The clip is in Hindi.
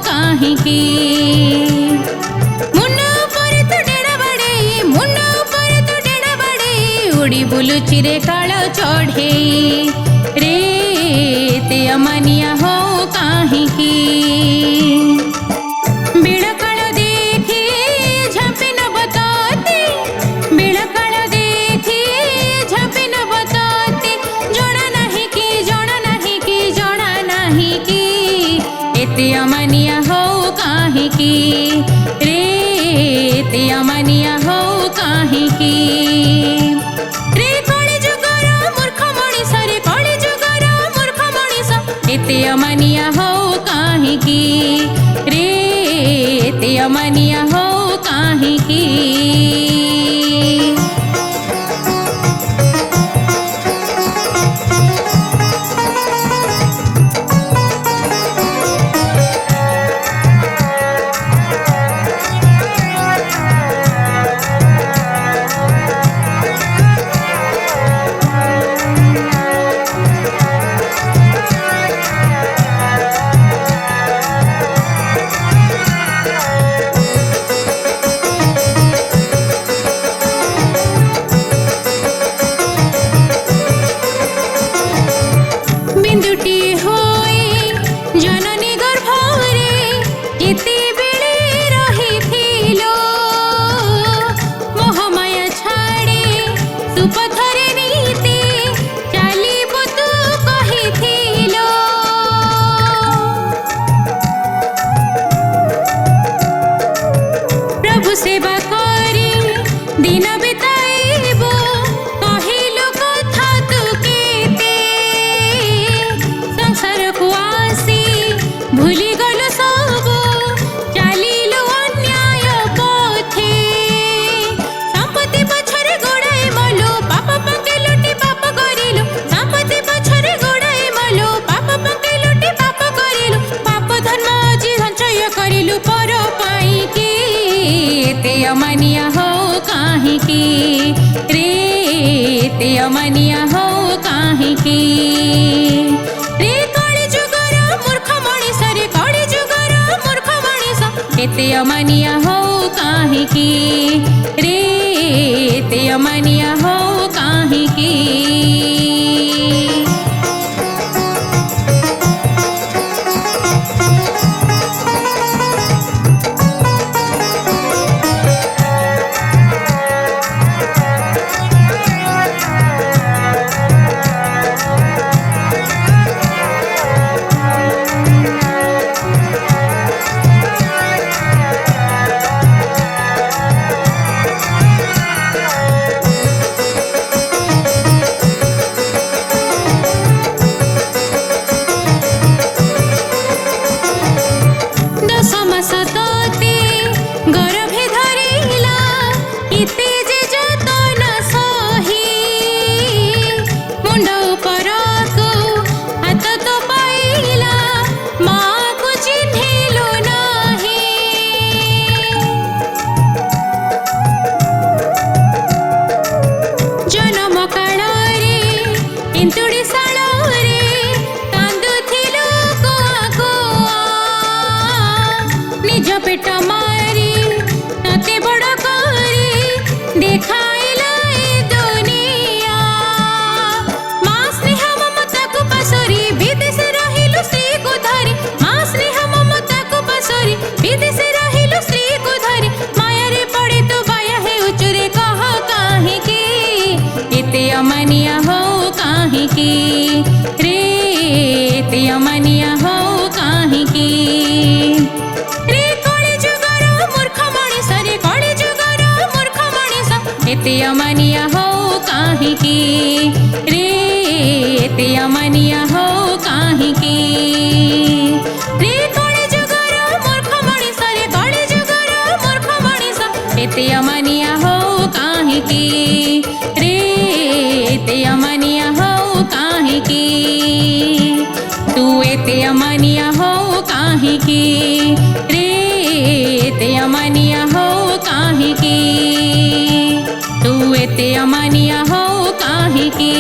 काहिकी मुन्ना पर तो डेड़ा बड़े मुन्ना पर तो डेड़ा बड़े उड़ी बुलुची रे काल चढ़े रे ते अमानिया हो काहिकी बिड़काल देखी झापी न बताते बिड़काल देखी झापी न बताते जना नहीं कि जना नहीं कि जना नहीं कि एते अमानिया हो काहिकी रे एते अमानिया हो काहिकी रे कଳି जुगर मूर्ख मଣିଷ रे कଳି जुगर मूर्ख मଣିଷ एते अमानिया हो काहिकी रे एते अमानिया हो काहिकी बिंदुटी होई जननी गर्भरे केते बेले रहिथिलो मोहमाया छाड़े सुपथरे नीते चालिबो तू कहिथिलो प्रभु सेवा करी दिन बिताइबो कहिलो कथा तू केते संसार को आसी भूली गलो सब चालिलो अन्याय पथे संपत्ति पछरे गोड़ाए मलो पाप पके लुटी पाप करिलो संपत्ति पछरे गोड़ाए मलो पाप पके लुटी पाप करिलो पाप धर्म जी संचय करिलो पर पाई की एते अमानिया हो काहिकी रे एते अमानिया हो काहिकी रे कଳି जुगर मूर्ख मଣିଷ रे कଳି जुगर मूर्ख मଣିଷ एते अमानिया हो काहिकी रे एते अमानिया हो काहिकी सतते गर्भे धरिला इते जे जतन सही मुंड उपरको हाथ तो पाइला माँ को चिन्हिलो नाही जन्म काଳରେ इंतुड़ी साଳରେ कांदुथिलो कोआ कोआ निज पेट मारी तते बड़ करी देखाइला ए दुनिया माँ स्नेह ममता को पासरी विदेश रहिलु स्त्री को धरी माँ स्नेह ममता को पासरी विदेश रहिलु स्त्री को धरी माया रे पड़े तो बाया है उचरे कह काहिकी एते अमानिया हो काहिकी रे एते अमानिया हो काहिकी रे कଳି जुगर मूर्ख मଣିଷ रे कଳି जुगर मूर्ख मଣିଷ एते अमानिया हो काहिकी रे एते अमानिया हो काहिकी रे कଳି जुगर मूर्ख मଣିଷ रे कଳି जुगर मूर्ख मଣିଷ एते अमानिया हो काहिकी रे एते अमानिया हो काहिकी तू एते अमानिया हो काहिकी रे एते अमानिया हो काहिकी तू एते अमानिया हो काहिकी।